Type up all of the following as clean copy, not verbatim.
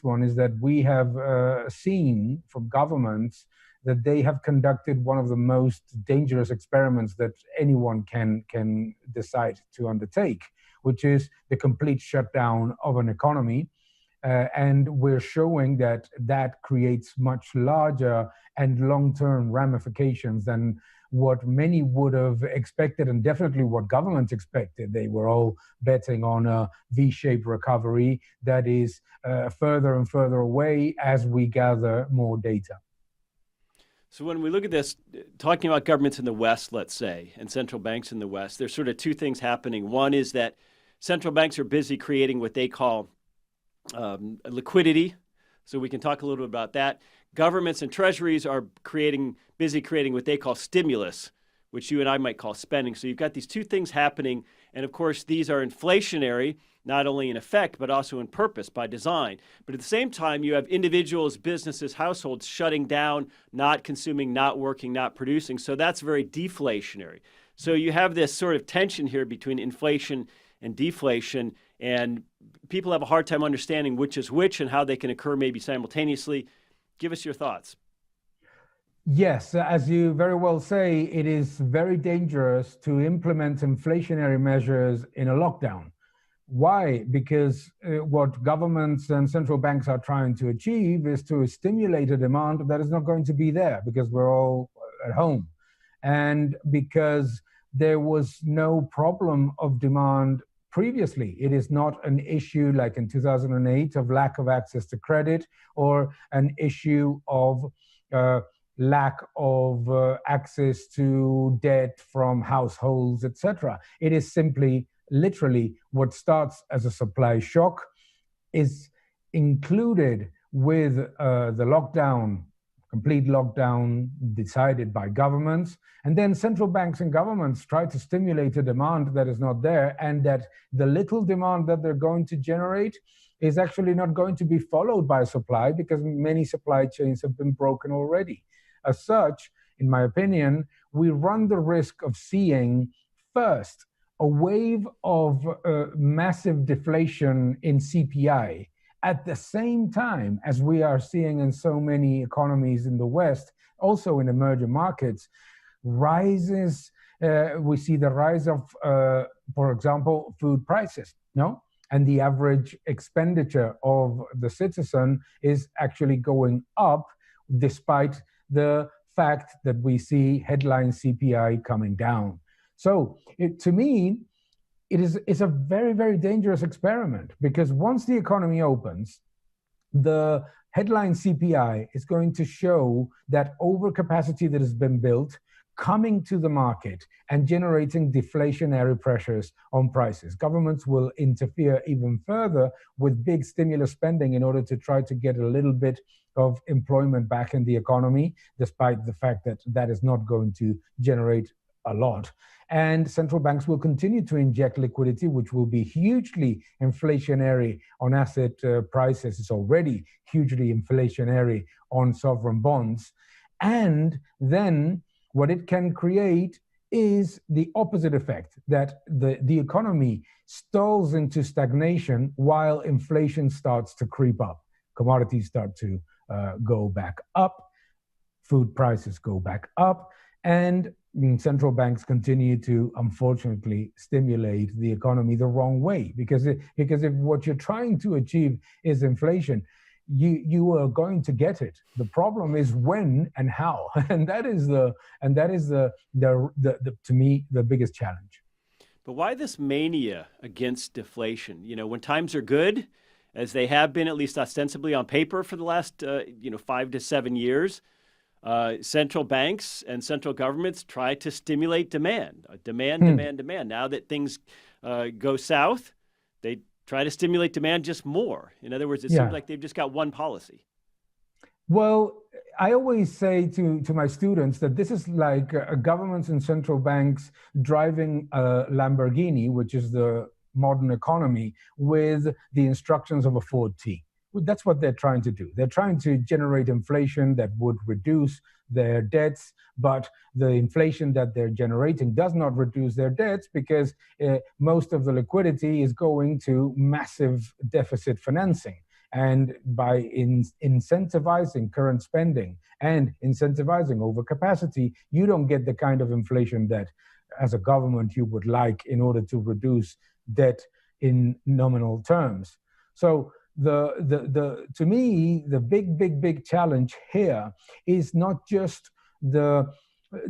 one is that we have seen from governments that they have conducted one of the most dangerous experiments that anyone can decide to undertake, which is the complete shutdown of an economy. And we're showing that that creates much larger and long-term ramifications than what many would have expected, and definitely what governments expected. They were all betting on a V-shaped recovery that is further and further away as we gather more data. So when we look at this, talking about governments in the West, let's say, and central banks in the West, there's sort of two things happening. One is that central banks are busy creating what they call liquidity. So we can talk a little bit about that. Governments and treasuries are busy creating what they call stimulus, which you and I might call spending. So you've got these two things happening. And of course, these are inflationary, not only in effect, but also in purpose by design. But at the same time, you have individuals, businesses, households shutting down, not consuming, not working, not producing. So that's very deflationary. So you have this sort of tension here between inflation and deflation, and people have a hard time understanding which is which and how they can occur maybe simultaneously. Give us your thoughts. Yes, as you very well say, it is very dangerous to implement inflationary measures in a lockdown. Why? Because what governments and central banks are trying to achieve is to stimulate a demand that is not going to be there because we're all at home. And because there was no problem of demand previously. It is not an issue like in 2008 of lack of access to credit or an issue of lack of access to debt from households, etc. It is simply, literally, what starts as a supply shock is included with the lockdown, complete lockdown decided by governments. And then central banks and governments try to stimulate a demand that is not there, and that the little demand that they're going to generate is actually not going to be followed by supply because many supply chains have been broken already. As such, in my opinion, we run the risk of seeing first a wave of massive deflation in CPI at the same time as we are seeing in so many economies in the West, also in emerging markets, rises. We see the rise of, for example, food prices, no? And the average expenditure of the citizen is actually going up despite the fact that we see headline CPI coming down. So to me, it's a very, very dangerous experiment because once the economy opens, the headline CPI is going to show that overcapacity that has been built coming to the market and generating deflationary pressures on prices. Governments will interfere even further with big stimulus spending in order to try to get a little bit of employment back in the economy, despite the fact that that is not going to generate a lot. And central banks will continue to inject liquidity, which will be hugely inflationary on asset prices. It's already hugely inflationary on sovereign bonds. And then what it can create is the opposite effect, that the economy stalls into stagnation while inflation starts to creep up. Commodities start to go back up, food prices go back up, and central banks continue to, unfortunately, stimulate the economy the wrong way. Because if what you're trying to achieve is inflation, you are going to get it. The problem is when and how, and that is the to me the biggest challenge. But why this mania against deflation? You know, when times are good, as they have been at least ostensibly on paper for the last 5 to 7 years, central banks and central governments try to stimulate demand. Demand. Now that things go south, they try to stimulate demand just more. In other words, it seems like they've just got one policy. Well, I always say to my students that this is like governments and central banks driving a Lamborghini, which is the modern economy, with the instructions of a Ford T. That's what they're trying to do. They're trying to generate inflation that would reduce their debts, but the inflation that they're generating does not reduce their debts because most of the liquidity is going to massive deficit financing. And by incentivizing current spending and incentivizing overcapacity, you don't get the kind of inflation that, as a government, you would like in order to reduce debt in nominal terms. So to me, the big challenge here is not just the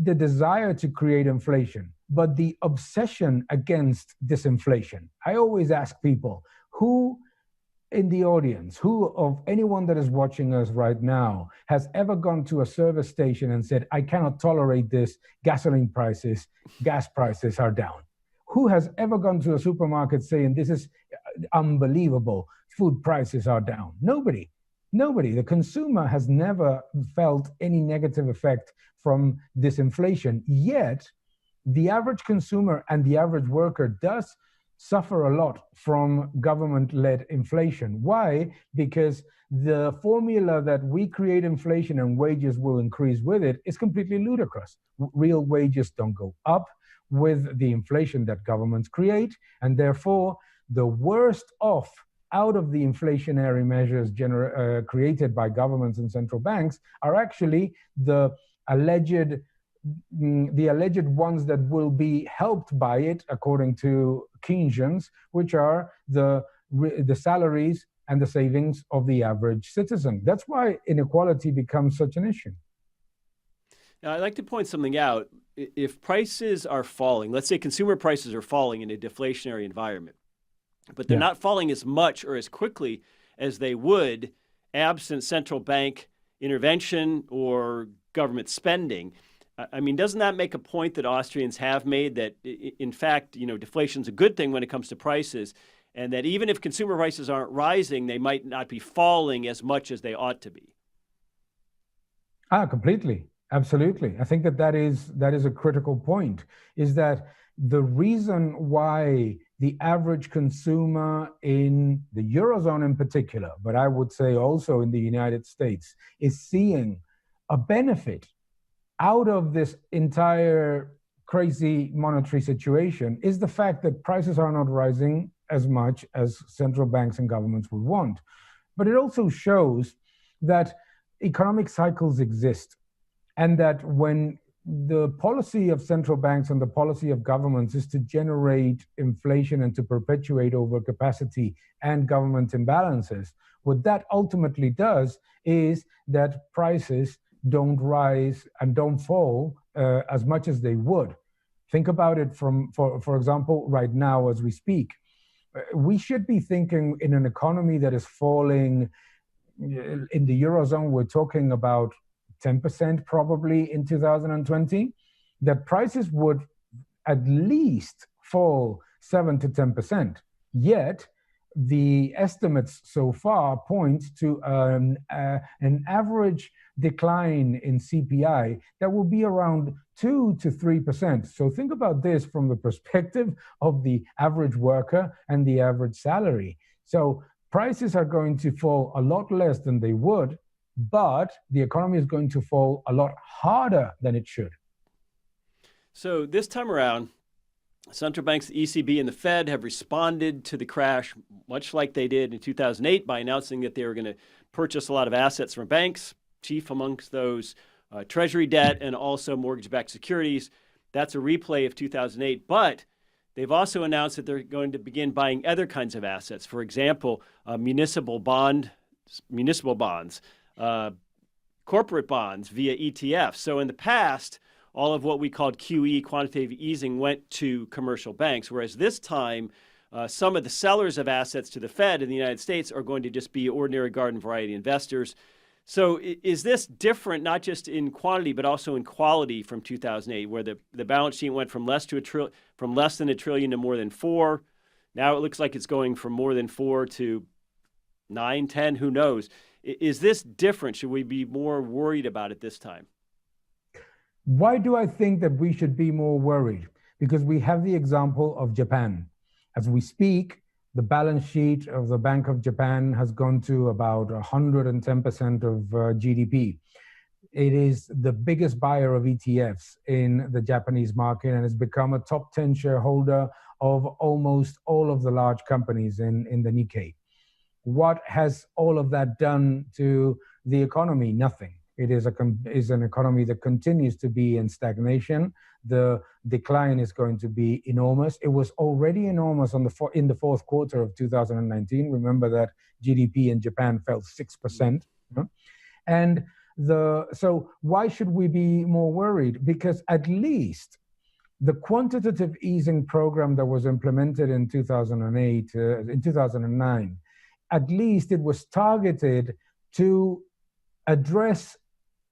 desire to create inflation, but the obsession against disinflation. I always ask people, who in the audience, who of anyone that is watching us right now has ever gone to a service station and said, I cannot tolerate this, gas prices are down? Who has ever gone to a supermarket saying, this is unbelievable, food prices are down? Nobody. The consumer has never felt any negative effect from disinflation. Yet, the average consumer and the average worker does suffer a lot from government-led inflation. Why? Because the formula that we create inflation and wages will increase with it is completely ludicrous. Real wages don't go up with the inflation that governments create, and therefore the worst off out of the inflationary measures created by governments and central banks are actually the alleged ones that will be helped by it, according to Keynesians, which are the salaries and the savings of the average citizen. That's why inequality becomes such an issue. Now, I'd like to point something out. If prices are falling, let's say consumer prices are falling in a deflationary environment, but they're not falling as much or as quickly as they would absent central bank intervention or government spending. I mean, doesn't that make a point that Austrians have made, that in fact, deflation is a good thing when it comes to prices, and that even if consumer prices aren't rising, they might not be falling as much as they ought to be? Completely. Absolutely. I think that is a critical point, is that the reason why the average consumer in the Eurozone in particular, but I would say also in the United States, is seeing a benefit out of this entire crazy monetary situation is the fact that prices are not rising as much as central banks and governments would want. But it also shows that economic cycles exist, and that when the policy of central banks and the policy of governments is to generate inflation and to perpetuate overcapacity and government imbalances, what that ultimately does is that prices don't rise and don't fall as much as they would. Think about it for example, right now as we speak. We should be thinking in an economy that is falling. In the Eurozone, we're talking about 10% probably in 2020, that prices would at least fall 7 to 10%. Yet, the estimates so far point to an average decline in CPI that will be around 2 to 3%. So think about this from the perspective of the average worker and the average salary. So prices are going to fall a lot less than they would, but the economy is going to fall a lot harder than it should. So this time around, central banks, the ECB and the Fed, have responded to the crash much like they did in 2008 by announcing that they were going to purchase a lot of assets from banks, chief amongst those treasury debt and also mortgage-backed securities. That's a replay of 2008. But they've also announced that they're going to begin buying other kinds of assets. For example, municipal bonds, corporate bonds via ETFs. So in the past, all of what we called QE, quantitative easing, went to commercial banks, whereas this time, some of the sellers of assets to the Fed in the United States are going to just be ordinary garden variety investors. So is this different, not just in quantity, but also in quality from 2008, where the balance sheet went from less than $1 trillion to more than $4 trillion? Now it looks like it's going from more than 4 to 9, 10, who knows? Is this different? Should we be more worried about it this time? Why do I think that we should be more worried? Because we have the example of Japan. As we speak, the balance sheet of the Bank of Japan has gone to about 110% of GDP. It is the biggest buyer of ETFs in the Japanese market and has become a top 10 shareholder of almost all of the large companies in the Nikkei. what has all of that done to the economy? Nothing. It is an economy that continues to be in stagnation. The decline is going to be enormous. It was already enormous in the fourth quarter of 2019. Remember that GDP in Japan fell 6%. And so why should we be more worried? Because at least the quantitative easing program that was implemented in 2009, at least it was targeted to address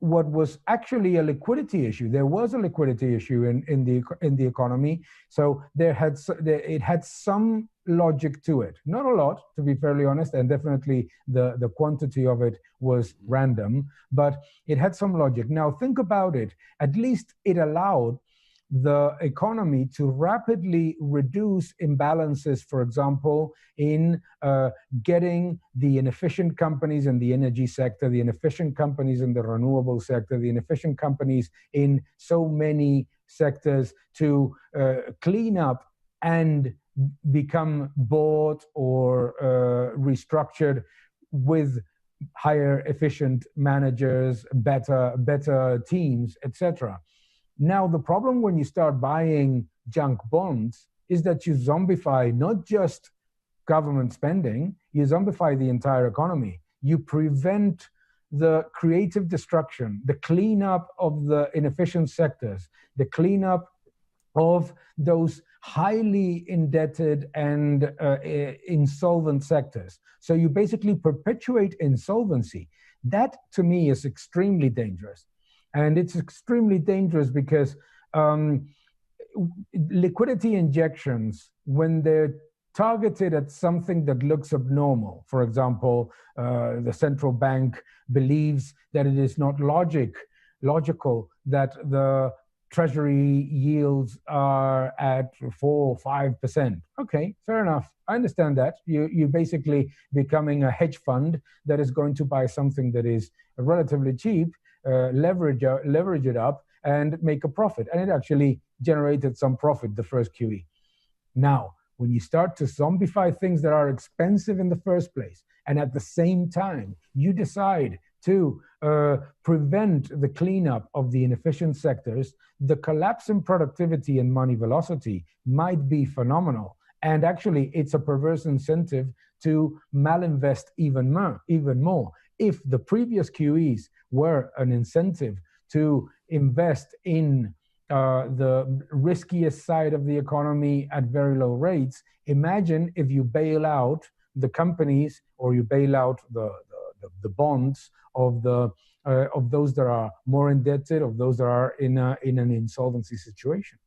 what was actually a liquidity issue. There was a liquidity issue in the economy, so it had some logic to it. Not a lot, to be fairly honest, and definitely the quantity of it was random, but it had some logic. Now think about it. At least it allowed the economy to rapidly reduce imbalances, for example, in getting the inefficient companies in the energy sector, the inefficient companies in the renewable sector, the inefficient companies in so many sectors to clean up and become bought or restructured with higher efficient managers, better teams, etc. Now, the problem when you start buying junk bonds is that you zombify not just government spending, you zombify the entire economy. You prevent the creative destruction, the cleanup of the inefficient sectors, the cleanup of those highly indebted and insolvent sectors. So you basically perpetuate insolvency. That, to me, is extremely dangerous. And it's extremely dangerous because liquidity injections, when they're targeted at something that looks abnormal, for example, the central bank believes that it is not logical that the treasury yields are at 4 or 5%. Okay, fair enough. I understand that. You're basically becoming a hedge fund that is going to buy something that is relatively cheap, leverage it up and make a profit. And it actually generated some profit the first QE. Now, when you start to zombify things that are expensive in the first place, and at the same time, you decide to prevent the cleanup of the inefficient sectors, the collapse in productivity and money velocity might be phenomenal. And actually, it's a perverse incentive to malinvest even more. If the previous QEs were an incentive to invest in the riskiest side of the economy at very low rates, imagine if you bail out the companies or you bail out the bonds of those that are more indebted, of those that are in an insolvency situation.